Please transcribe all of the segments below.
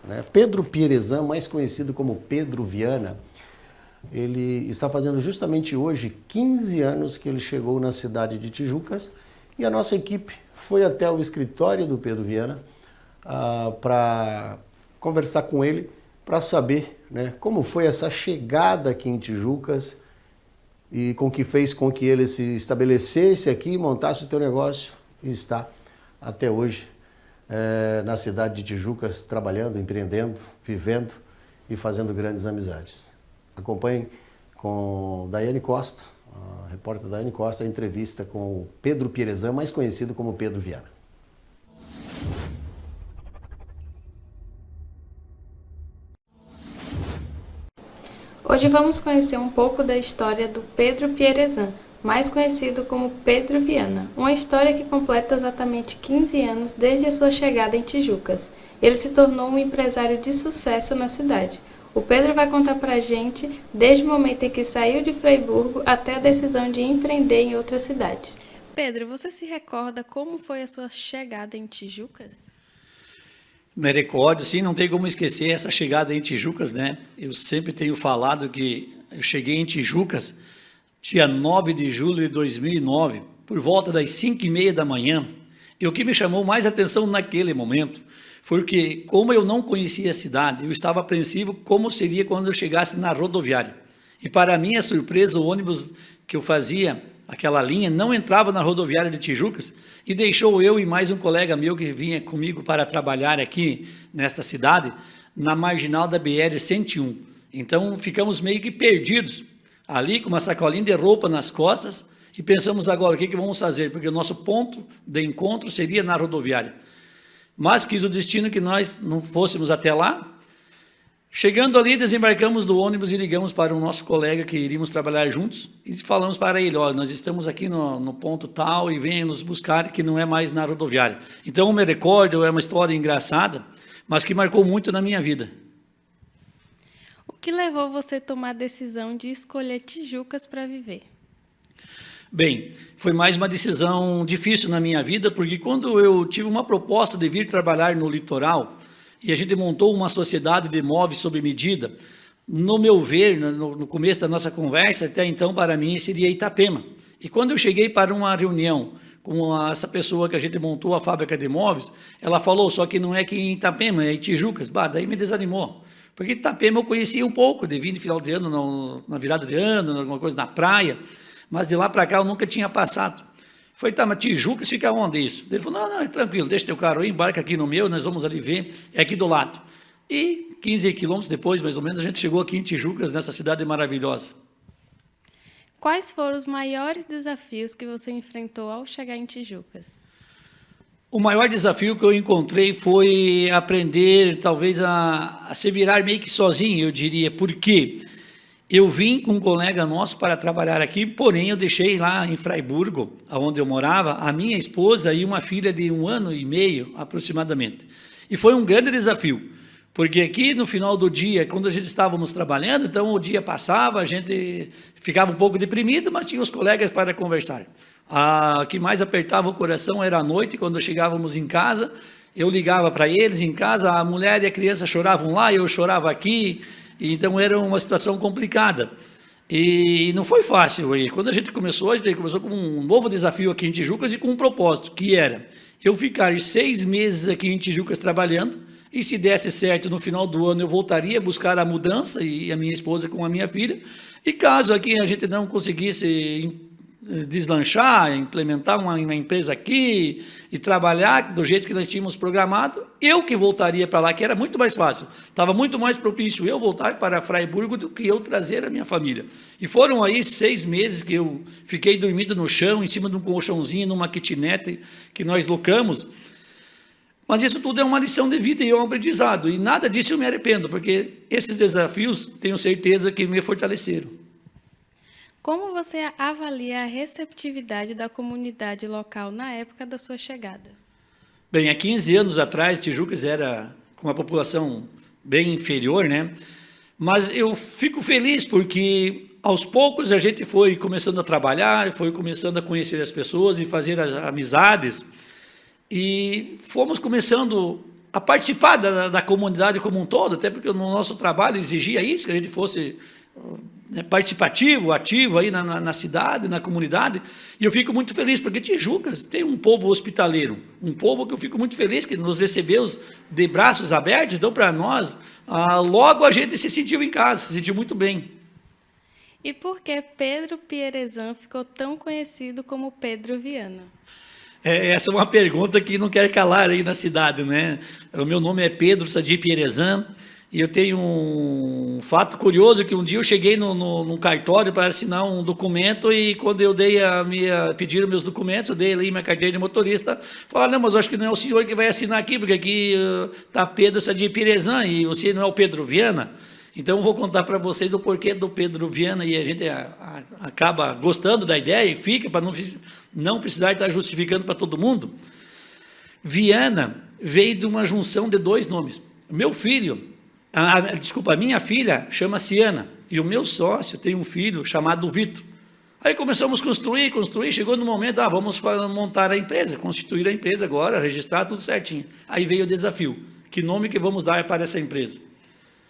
né? Pedro Pierezan, mais conhecido como Pedro Viana, ele está fazendo justamente hoje 15 anos que ele chegou na cidade de Tijucas e a nossa equipe foi até o escritório do Pedro Viana para conversar com ele, para saber, né, como foi essa chegada aqui em Tijucas e com que fez com que ele se estabelecesse aqui, montasse o teu negócio e está até hoje na cidade de Tijucas, trabalhando, empreendendo, vivendo e fazendo grandes amizades. Acompanhem com Daiane Costa, a repórter Daiane Costa, a entrevista com o Pedro Pierezan, mais conhecido como Pedro Viana. Hoje vamos conhecer um pouco da história do Pedro Pierezan, mais conhecido como Pedro Viana, uma história que completa exatamente 15 anos desde a sua chegada em Tijucas. Ele se tornou um empresário de sucesso na cidade. O Pedro vai contar pra gente desde o momento em que saiu de Fraiburgo até a decisão de empreender em outra cidade. Pedro, você se recorda como foi a sua chegada em Tijucas? Me recordo, sim, não tem como esquecer essa chegada em Tijucas, né? Eu sempre tenho falado que eu cheguei em Tijucas dia 9 de julho de 2009, por volta das 5h30 da manhã. E o que me chamou mais atenção naquele momento foi que, como eu não conhecia a cidade, eu estava apreensivo como seria quando eu chegasse na rodoviária. E para minha surpresa, o ônibus que eu fazia, aquela linha, não entrava na rodoviária de Tijucas e deixou eu e mais um colega meu que vinha comigo para trabalhar aqui nesta cidade, na marginal da BR-101. Então, ficamos meio que perdidos ali, com uma sacolinha de roupa nas costas, e pensamos agora, o que vamos fazer? Porque o nosso ponto de encontro seria na rodoviária. Mas quis o destino que nós não fôssemos até lá. Chegando ali, desembarcamos do ônibus e ligamos para o nosso colega que iríamos trabalhar juntos e falamos para ele, olha, nós estamos aqui no ponto tal e venha nos buscar, que não é mais na rodoviária. Então, eu me recordo, é uma história engraçada, mas que marcou muito na minha vida. O que levou você a tomar a decisão de escolher Tijucas para viver? Bem, foi mais uma decisão difícil na minha vida, porque quando eu tive uma proposta de vir trabalhar no litoral, e a gente montou uma sociedade de imóveis sob medida, no meu ver, no começo da nossa conversa, até então, para mim, seria Itapema. E quando eu cheguei para uma reunião com essa pessoa que a gente montou a fábrica de imóveis, ela falou, só que não é aqui em Itapema, é em Tijucas. Bah, daí me desanimou. Porque Itapema eu conhecia um pouco, de vir de final de ano, na virada de ano, alguma coisa na praia, mas de lá para cá eu nunca tinha passado. Foi, tá, mas Tijucas fica onde isso? Ele falou, não, é tranquilo, deixa teu carro aí, embarca aqui no meu, nós vamos ali ver, é aqui do lado. E 15 quilômetros depois, mais ou menos, a gente chegou aqui em Tijucas, nessa cidade maravilhosa. Quais foram os maiores desafios que você enfrentou ao chegar em Tijucas? O maior desafio que eu encontrei foi aprender, talvez, a se virar meio que sozinho, eu diria, porque eu vim com um colega nosso para trabalhar aqui, porém eu deixei lá em Fraiburgo, onde eu morava, a minha esposa e uma filha de 1 ano e meio, aproximadamente. E foi um grande desafio, porque aqui no final do dia, quando a gente estávamos trabalhando, então o dia passava, a gente ficava um pouco deprimido, mas tinha os colegas para conversar. O que mais apertava o coração era à noite, quando chegávamos em casa, eu ligava para eles em casa, a mulher e a criança choravam lá, eu chorava aqui, então era uma situação complicada. E não foi fácil. E quando a gente começou com um novo desafio aqui em Tijucas e com um propósito, que era eu ficar 6 meses aqui em Tijucas trabalhando, e se desse certo, no final do ano eu voltaria a buscar a mudança, e a minha esposa com a minha filha, e caso aqui a gente não conseguisse deslanchar, implementar uma empresa aqui e trabalhar do jeito que nós tínhamos programado, eu que voltaria para lá, que era muito mais fácil, estava muito mais propício eu voltar para Fraiburgo do que eu trazer a minha família. E foram aí 6 meses que eu fiquei dormindo no chão, em cima de um colchãozinho, numa kitnet que nós locamos, mas isso tudo é uma lição de vida e é um aprendizado, e nada disso eu me arrependo, porque esses desafios, tenho certeza que me fortaleceram. Como você avalia a receptividade da comunidade local na época da sua chegada? Bem, há 15 anos atrás, Tijucas era com uma população bem inferior, né? Mas eu fico feliz porque, aos poucos, a gente foi começando a trabalhar, foi começando a conhecer as pessoas e fazer as amizades, e fomos começando a participar da comunidade como um todo, até porque o nosso trabalho exigia isso, que a gente fosse participativo, ativo aí na cidade, na comunidade, e eu fico muito feliz, porque Tijucas tem um povo hospitaleiro, um povo que eu fico muito feliz, que nos recebeu de braços abertos, então para nós, logo a gente se sentiu em casa, se sentiu muito bem. E por que Pedro Pierezan ficou tão conhecido como Pedro Viana? Essa é uma pergunta que não quer calar aí na cidade, né? O meu nome é Pedro Sadi Pierezan, e eu tenho um fato curioso, que um dia eu cheguei num cartório para assinar um documento, e quando eu pediram meus documentos, eu dei ali minha carteira de motorista, falaram, não, mas eu acho que não é o senhor que vai assinar aqui, porque aqui está Pedro Sadi Pierezan, e você não é o Pedro Viana. Então, eu vou contar para vocês o porquê do Pedro Viana, e a gente acaba gostando da ideia e fica, para não precisar estar justificando para todo mundo. Viana veio de uma junção de 2 nomes. Meu filho, a minha filha chama-se Ana, e o meu sócio tem um filho chamado Vitor. Aí começamos a construir, chegou no momento, vamos montar a empresa, constituir a empresa agora, registrar tudo certinho. Aí veio o desafio, que nome que vamos dar para essa empresa?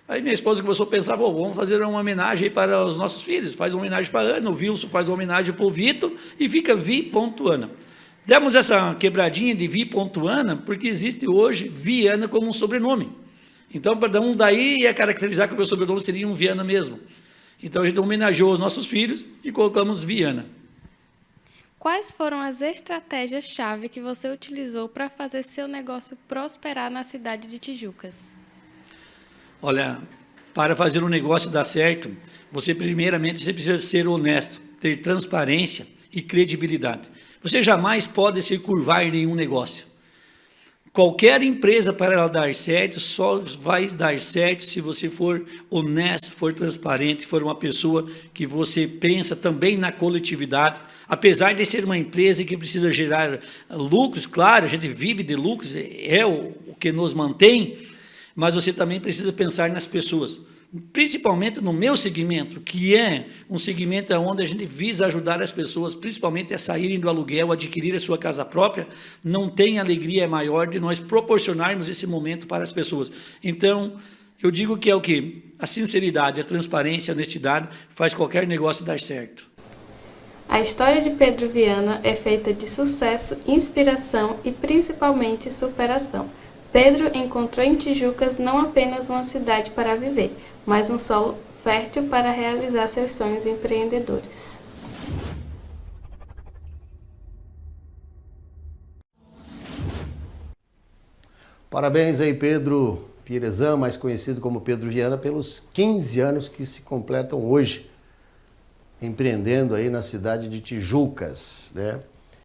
Aí minha esposa começou a pensar, vamos fazer uma homenagem para os nossos filhos, faz uma homenagem para a Ana, o Wilson faz uma homenagem para o Vitor, e fica Vi.Ana. Demos essa quebradinha de Vi.Ana, porque existe hoje Viana como um sobrenome. Então, para um daí ia caracterizar que o meu sobrenome seria um Viana mesmo. Então, a gente homenageou os nossos filhos e colocamos Viana. Quais foram as estratégias-chave que você utilizou para fazer seu negócio prosperar na cidade de Tijucas? Olha, para fazer um negócio dar certo, primeiramente, você precisa ser honesto, ter transparência e credibilidade. Você jamais pode se curvar em nenhum negócio. Qualquer empresa, para ela dar certo, só vai dar certo se você for honesto, for transparente, for uma pessoa que você pensa também na coletividade. Apesar de ser uma empresa que precisa gerar lucros, claro, a gente vive de lucros, é o que nos mantém, mas você também precisa pensar nas pessoas, principalmente no meu segmento, que é um segmento onde a gente visa ajudar as pessoas, principalmente a saírem do aluguel, adquirir a sua casa própria. Não tem alegria maior de nós proporcionarmos esse momento para as pessoas. Então, eu digo que é o quê? A sinceridade, a transparência, a honestidade faz qualquer negócio dar certo. A história de Pedro Viana é feita de sucesso, inspiração e principalmente superação. Pedro encontrou em Tijucas não apenas uma cidade para viver, mas um solo fértil para realizar seus sonhos empreendedores. Parabéns aí, Pedro Pierezan, mais conhecido como Pedro Viana, pelos 15 anos que se completam hoje, empreendendo aí na cidade de Tijucas, né?